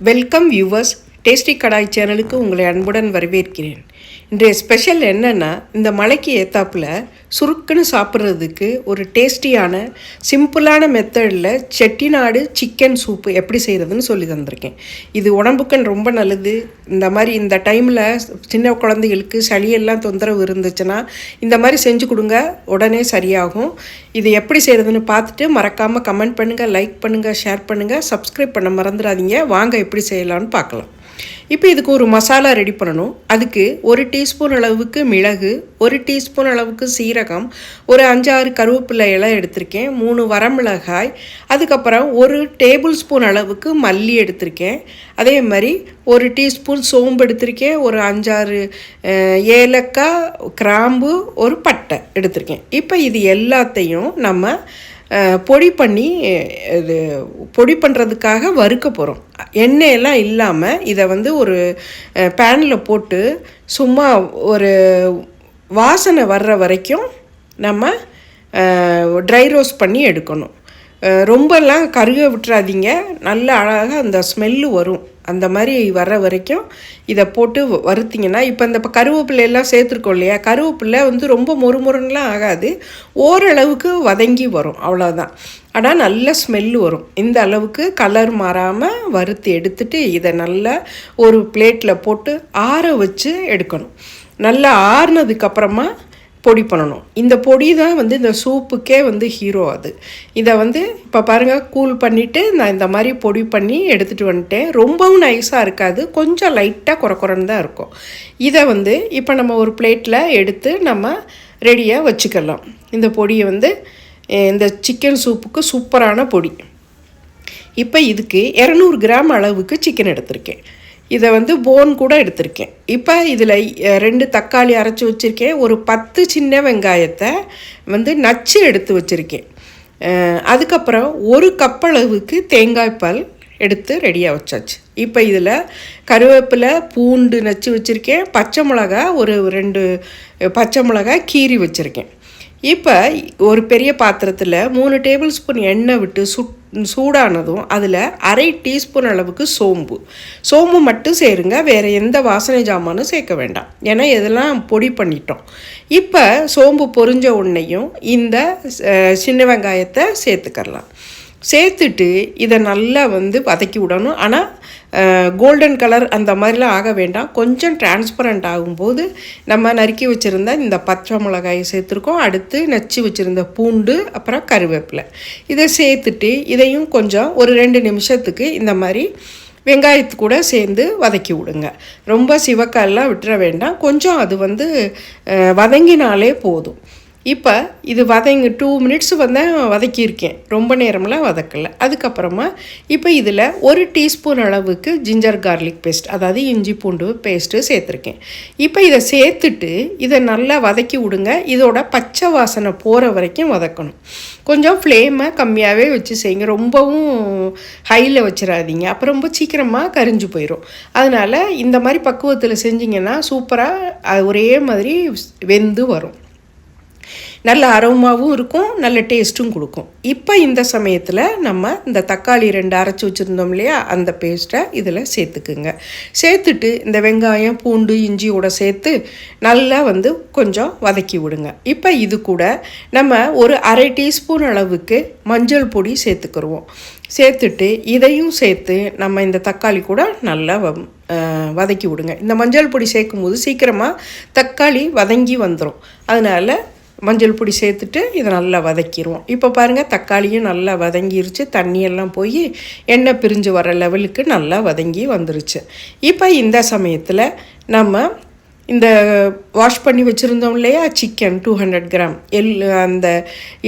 Welcome viewers. Tasty கடாய் சேனலுக்கு உங்களை அன்புடன் வரவேற்கிறேன். இன்றைய ஸ்பெஷல் என்னென்னா, இந்த மலைக்கு ஏத்தாப்பில் சுருக்குன்னு சாப்பிட்றதுக்கு ஒரு டேஸ்டியான சிம்பிளான மெத்தடில் செட்டிநாடு சிக்கன் சூப்பு எப்படி செய்கிறதுன்னு சொல்லி தந்திருக்கேன். இது உடம்புக்கு ரொம்ப நல்லது. இந்த டைமில் சின்ன குழந்தைகளுக்கு சளியெல்லாம் தொந்தரவு இருந்துச்சுன்னா இந்த மாதிரி செஞ்சு கொடுங்க, உடனே சரியாகும். இது எப்படி செய்கிறதுன்னு பார்த்துட்டு மறக்காமல் கமெண்ட் பண்ணுங்கள், லைக் பண்ணுங்கள், ஷேர் பண்ணுங்கள், சப்ஸ்கிரைப் பண்ண மறந்துடாதீங்க. வாங்க எப்படி செய்யலான்னு பார்க்கலாம். இப்போ இதுக்கு ஒரு மசாலா ரெடி பண்ணணும். அதுக்கு 1 டீஸ்பூன் அளவுக்கு மிளகு, 1 டீஸ்பூன் அளவுக்கு சீரகம், ஒரு 5-6 கருவேப்பிலை இலை எடுத்திருக்கேன், 3 வரமிளகாய், அதுக்கப்புறம் 1 டேபிள் ஸ்பூன் அளவுக்கு மல்லி எடுத்திருக்கேன், அதே மாதிரி 1 டீஸ்பூன் சோம்பு எடுத்திருக்கேன், ஒரு 5-6 ஏலக்காய், கிராம்பு, ஒரு பட்டை எடுத்திருக்கேன். இப்போ இது எல்லாத்தையும் நம்ம பொடி பண்ணுறதுக்காக வறுக்க போகிறோம். எண்ணெயெல்லாம் இல்லாமல் இதை ஒரு பேனில் போட்டு சும்மா ஒரு வாசனை வர்ற வரைக்கும் நம்ம ட்ரை ரோஸ்ட் பண்ணி எடுக்கணும். ரொம்பலாம் கருக விட்டுறாதீங்க, நல்ல அழகாக அந்த ஸ்மெல்லு வரும். அந்த மாதிரி வர்ற வரைக்கும் இதை போட்டு வறுத்திங்கன்னா, இப்போ இந்த கருவேப்பிலையெல்லாம் சேர்த்துருக்கோம் இல்லையா, கருவேப்பிலை ரொம்ப மொறுமொறுன்னெலாம் ஆகாது, ஓரளவுக்கு வதங்கி வரும், அவ்வளோதான். ஆனால் நல்ல ஸ்மெல்லு வரும். இந்த அளவுக்கு கலர் மாறாமல் வறுத்து எடுத்துட்டு இதை நல்லா ஒரு பிளேட்டில் போட்டு ஆற வச்சு எடுக்கணும். நல்லா ஆறுனதுக்கப்புறமா பொடி பண்ணணும். இந்த பொடி தான் இந்த சூப்புக்கே ஹீரோ. அது இதை இப்போ பாருங்கள், கூல் பண்ணிவிட்டு நான் இந்த மாதிரி பொடி பண்ணி எடுத்துகிட்டு வந்துட்டேன். ரொம்பவும் நைஸாக இருக்காது, கொஞ்சம் லைட்டாக குறக்குறன்னு தான் இருக்கும். இதை இப்போ நம்ம ஒரு பிளேட்டில் எடுத்து நம்ம ரெடியாக வச்சுக்கலாம். இந்த பொடியை இந்த சிக்கன் சூப்புக்கு சூப்பரான பொடி. இப்போ இதுக்கு 200 கிராம் அளவுக்கு சிக்கன் எடுத்திருக்கேன். இதை போன் கூட எடுத்திருக்கேன். இப்போ இதில் 2 தக்காளி அரைச்சி வச்சுருக்கேன், ஒரு 10 சின்ன வெங்காயத்தை நச்சு எடுத்து வச்சுருக்கேன். அதுக்கப்புறம் 1 கப் அளவுக்கு தேங்காய் பால் எடுத்து ரெடியாக வச்சாச்சு. இப்போ இதில் கருவேப்பிலை, பூண்டு நச்சு வச்சுருக்கேன், பச்சை மிளகா, ஒரு 2 பச்சை மிளகாய் கீறி வச்சுருக்கேன். இப்போ ஒரு பெரிய பாத்திரத்தில் 3 டேபிள் ஸ்பூன் எண்ணெய் விட்டு சூடானதும் அதில் 1/2 டீஸ்பூன் அளவுக்கு சோம்பு மட்டும் சேருங்க, வேறு எந்த வாசனை ஜாமானும் சேர்க்க வேண்டாம், ஏன்னா இதெல்லாம் பொடி பண்ணிட்டோம். இப்போ சோம்பு பொரிஞ்ச உடனேயும் இந்த சின்ன வெங்காயத்தை சேர்த்துக்கலாம். சேர்த்துட்டு இதை நல்லா வதக்கி விடணும். ஆனால் கோல்டன் கலர் அந்த மாதிரிலாம் ஆக வேண்டாம், கொஞ்சம் டிரான்ஸ்பரண்ட் ஆகும்போது நம்ம நறுக்கி வச்சுருந்த இந்த பச்சை மிளகாயை சேர்த்துருக்கோம், அடுத்து நச்சு வச்சுருந்த பூண்டு, அப்புறம் கருவேப்பிலை, இதை சேர்த்துட்டு இதையும் கொஞ்சம் ஒரு 2 நிமிஷத்துக்கு இந்த மாதிரி வெங்காயத்து கூட சேர்ந்து வதக்கி விடுங்க. ரொம்ப சிவக்காயெல்லாம் விட்டுற வேண்டாம், கொஞ்சம் அது வதங்கினாலே போதும். இப்போ இது 2 மினிட்ஸ் வதக்கியிருக்கேன், ரொம்ப நேரம்லாம் வதக்கலை. அதுக்கப்புறமா இப்போ இதில் 1 டீஸ்பூன் அளவுக்கு ஜிஞ்சர் கார்லிக் பேஸ்ட், அதாவது இஞ்சி பூண்டு பேஸ்ட்டு சேர்த்துருக்கேன். இப்போ இதை சேர்த்துட்டு இதை நல்லா வதக்கி விடுங்க. இதோட பச்சை வாசனை போகிற வரைக்கும் வதக்கணும். கொஞ்சம் ஃப்ளேமை கம்மியாகவே வச்சு செய்யுங்க, ரொம்பவும் ஹையில் வச்சிடாதீங்க, அப்புறம் ரொம்ப சீக்கிரமாக கரிஞ்சு போயிடும். அதனால் இந்த மாதிரி பக்குவத்தில் செஞ்சிங்கன்னா சூப்பராக ஒரே மாதிரி வெந்து வரும், நல்ல அரோமாவும் இருக்கும், நல்ல டேஸ்ட்டும் கொடுக்கும். இப்போ இந்த சமயத்தில் நம்ம இந்த தக்காளி 2 அரைச்சி வச்சுருந்தோம் இல்லையா, அந்த பேஸ்ட்டை இதில் சேர்த்துக்குங்க. சேர்த்துட்டு இந்த வெங்காயம், பூண்டு, இஞ்சியோட சேர்த்து நல்லா கொஞ்சம் வதக்கி விடுங்க. இப்போ இது கூட நம்ம ஒரு 1/2 டீஸ்பூன் அளவுக்கு மஞ்சள் பொடி சேர்த்துக்கிடுவோம். சேர்த்துட்டு இதையும் சேர்த்து நம்ம இந்த தக்காளி கூட நல்லா வதக்கி விடுங்க. இந்த மஞ்சள் பொடி சேர்க்கும் போது சீக்கிரமாக தக்காளி வதங்கி வந்துடும், அதனால் மஞ்சள் பொடி சேர்த்துட்டு இதை நல்லா வதக்கிடுவோம். இப்போ பாருங்கள், தக்காளியும் நல்லா வதங்கிருச்சு, தண்ணியெல்லாம் போய் எண்ணெய் பிரிஞ்சு வர லெவலுக்கு நல்லா வதங்கி வந்துருச்சு. இப்போ இந்த சமயத்தில் நம்ம இந்த வாஷ் பண்ணி வச்சுருந்தோம் இல்லையா சிக்கன் 200 கிராம், அந்த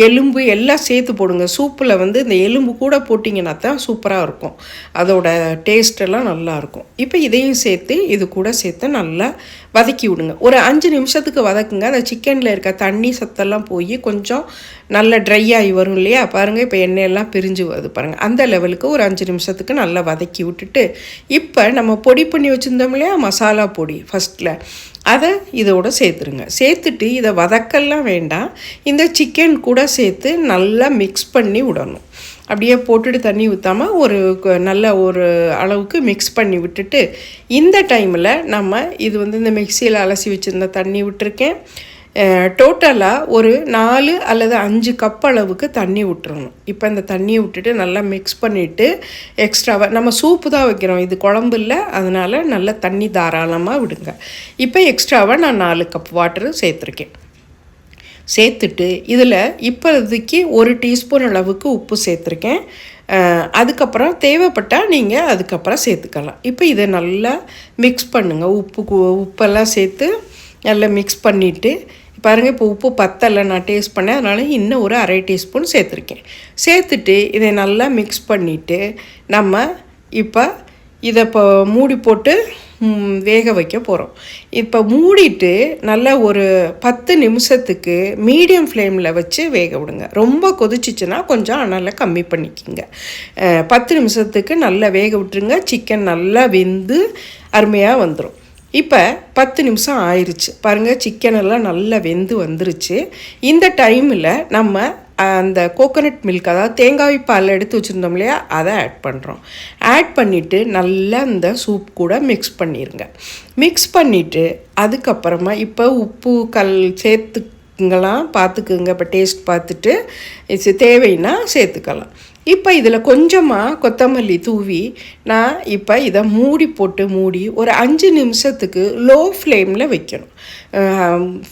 எலும்பு எல்லாம் சேர்த்து போடுங்க. சூப்பில் இந்த எலும்பு கூட போட்டிங்கன்னா தான் சூப்பராக இருக்கும், அதோட டேஸ்ட்டெல்லாம் நல்லாயிருக்கும். இப்போ இதையும் சேர்த்து இது கூட சேர்த்து நல்லா வதக்கி விடுங்க. ஒரு 5 நிமிஷத்துக்கு வதக்குங்க. அந்த சிக்கனில் இருக்க தண்ணி சத்தெல்லாம் போய் கொஞ்சம் நல்லா ட்ரை ஆகி வரும் இல்லையா, பாருங்கள் இப்போ எண்ணெயெல்லாம் பிரிஞ்சு வருது பாருங்கள். அந்த லெவலுக்கு ஒரு 5 நிமிஷத்துக்கு நல்லா வதக்கி விட்டுட்டு இப்போ நம்ம பொடி பண்ணி வச்சுருந்தோம் இல்லையா மசாலா பொடி ஃபஸ்ட்டில், அதை இதோட சேர்த்துருங்க. சேர்த்துட்டு இதை வதக்கெல்லாம் வேண்டாம், இந்த சிக்கன் கூட சேர்த்து நல்லா மிக்ஸ் பண்ணி விடணும். அப்படியே போட்டுட்டு தண்ணி ஊற்றாமல் நல்ல ஒரு அளவுக்கு மிக்ஸ் பண்ணி விட்டுட்டு, இந்த டைமில் நம்ம இது வந்து இந்த மிக்சியில் அலசி வச்சுருந்த தண்ணி விட்டுருக்கேன். டோட்டலாக ஒரு 4 அல்லது 5 கப் அளவுக்கு தண்ணி விட்டுறணும். இப்போ இந்த தண்ணியை விட்டுட்டு நல்லா மிக்ஸ் பண்ணிவிட்டு, எக்ஸ்ட்ராவாக நம்ம சூப்பு தான் வைக்கிறோம், இது குழம்பு இல்லை, அதனால் நல்லா தண்ணி தாராளமாக விடுங்க. இப்போ எக்ஸ்ட்ராவாக நான் 4 கப் வாட்டரு சேர்த்துருக்கேன். சேர்த்துட்டு இதில் இப்போதைக்கு 1 டீஸ்பூன் அளவுக்கு உப்பு சேர்த்துருக்கேன். அதுக்கப்புறம் தேவைப்பட்டால் நீங்கள் அதுக்கப்புறம் சேர்த்துக்கலாம். இப்போ இதை நல்லா மிக்ஸ் பண்ணுங்கள். உப்பெல்லாம் சேர்த்து நல்லா மிக்ஸ் பண்ணிவிட்டு, பாருங்கள் இப்போ உப்பு பத்தலை, நான் டேஸ்ட் பண்ணேன், அதனால் இன்னும் ஒரு 1/2 டீஸ்பூன் சேர்த்துருக்கேன். சேர்த்துட்டு இதை நல்லா மிக்ஸ் பண்ணிவிட்டு நம்ம இப்போ இதை இப்போ மூடி போட்டு வேக வைக்க போகிறோம். இப்போ மூடிட்டு நல்லா ஒரு 10 நிமிஷத்துக்கு மீடியம் ஃப்ளேமில் வச்சு வேக விடுங்க. ரொம்ப கொதிச்சிச்சுன்னா கொஞ்சம் அனலை கம்மி பண்ணிக்கோங்க. 10 நிமிஷத்துக்கு நல்லா வேக விட்டுருங்க. சிக்கன் நல்லா வெந்து அருமையாக வந்துடும். இப்போ 10 நிமிஷம் ஆயிடுச்சு பாருங்கள், சிக்கன் எல்லாம் நல்லா வெந்து வந்துருச்சு. இந்த டைமில் நம்ம அந்த கோகோனட் மில்க், அதாவது தேங்காய் பால் எடுத்து வச்சுருந்தோம் இல்லையா, அதை ஆட் பண்ணுறோம். ஆட் பண்ணிவிட்டு நல்லா இந்த சூப் கூட மிக்ஸ் பண்ணிடுங்க. மிக்ஸ் பண்ணிவிட்டு அதுக்கப்புறமா இப்போ உப்பு சேர்த்துங்கலாம், பார்த்துக்குங்க. இப்போ டேஸ்ட் பார்த்துட்டு தேவைன்னா சேர்த்துக்கலாம். இப்போ இதில் கொஞ்சமாக கொத்தமல்லி தூவி நான் இப்போ இதை மூடி ஒரு 5 நிமிஷத்துக்கு லோ ஃப்ளேமில் வைக்கணும்.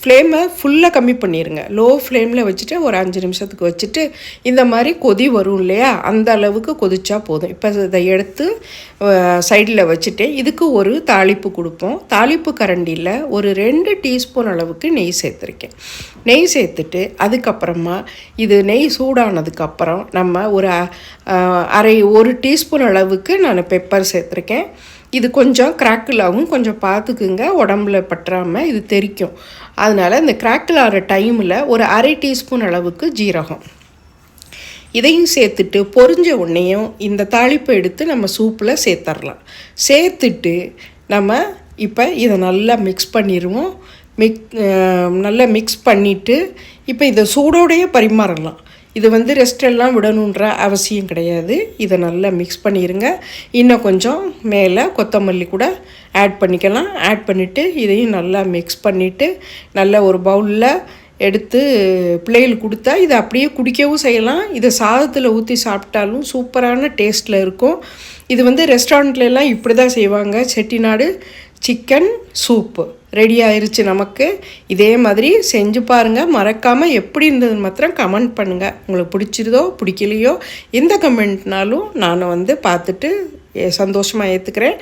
ஃப்ளேமை ஃபுல்லாக கம்மி பண்ணிடுங்க. லோ ஃப்ளேமில் வச்சுட்டு ஒரு 5 நிமிஷத்துக்கு வச்சுட்டு இந்த மாதிரி கொதி வரும் இல்லையா, அந்த அளவுக்கு கொதிச்சா போதும். இப்போ இதை எடுத்து சைடில் வச்சுட்டு இதுக்கு ஒரு தாளிப்பு கொடுப்போம். தாளிப்பு கரண்டியில் ஒரு 2 டீஸ்பூன் அளவுக்கு நெய் சேர்த்துருக்கேன். நெய் சேர்த்துட்டு அதுக்கப்புறமா இது நெய் சூடானதுக்கப்புறம் நம்ம ஒரு 1 டீஸ்பூன் அளவுக்கு நான் பெப்பர் சேர்த்துருக்கேன். இது கொஞ்சம் கிராக்கிள் ஆகும், கொஞ்சம் பார்த்துக்குங்க, உடம்புல பற்றாமல் இது தெரிக்கும். அதனால் இந்த கிராக்கிள் ஆகிற டைமில் ஒரு 1/2 டீஸ்பூன் அளவுக்கு ஜீரகம் இதையும் சேர்த்துட்டு பொரிஞ்ச உடனேயும் இந்த தாளிப்பை எடுத்து நம்ம சூப்பில் சேர்த்துடலாம். சேர்த்துட்டு நம்ம இப்போ இதை நல்லா மிக்ஸ் பண்ணிடுவோம். நல்லா மிக்ஸ் பண்ணிவிட்டு இப்போ இதை சூடோடையே பரிமாறலாம். இது வந்து ரெஸ்டெல்லாம் விடணுன்ற அவசியம் கிடையாது. இதை நல்லா மிக்ஸ் பண்ணிடுங்க. இன்னும் கொஞ்சம் மேலே கொத்தமல்லி கூட ஆட் பண்ணிக்கலாம். ஆட் பண்ணிவிட்டு இதையும் நல்லா மிக்ஸ் பண்ணிவிட்டு நல்ல ஒரு பவுலில் எடுத்து பிள்ளைகளுக்கு கொடுத்தா இதை அப்படியே குடிக்கவும் செய்யலாம். இதை சாதத்தில் ஊற்றி சாப்பிட்டாலும் சூப்பரான டேஸ்ட்டில் இருக்கும். இது வந்து ரெஸ்டாரண்ட்லாம் இப்படி தான் செய்வாங்க. செட்டிநாடு சிக்கன் சூப்பு ரெடி ஆயிடுச்சு நமக்கு. இதே மாதிரி செஞ்சு பாருங்கள். மறக்காமல் எப்படி இருந்ததுன்னு மாத்திரம் கமெண்ட் பண்ணுங்கள். உங்களுக்கு பிடிச்சிருதோ பிடிக்கலையோ எந்த கமெண்ட்னாலும் நான் வந்து பார்த்துட்டு சந்தோஷமாக ஏற்றுக்கிறேன்.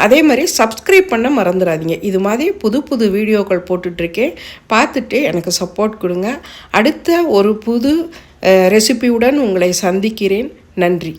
அதே மாதிரி சப்ஸ்கிரைப் பண்ண மறந்துடாதீங்க. இது மாதிரி புது வீடியோக்கள் போட்டுட்ருக்கேன், பார்த்துட்டு எனக்கு சப்போர்ட் கொடுங்க. அடுத்த ஒரு புது ரெசிபியுடன் உங்களை சந்திக்கிறேன். நன்றி.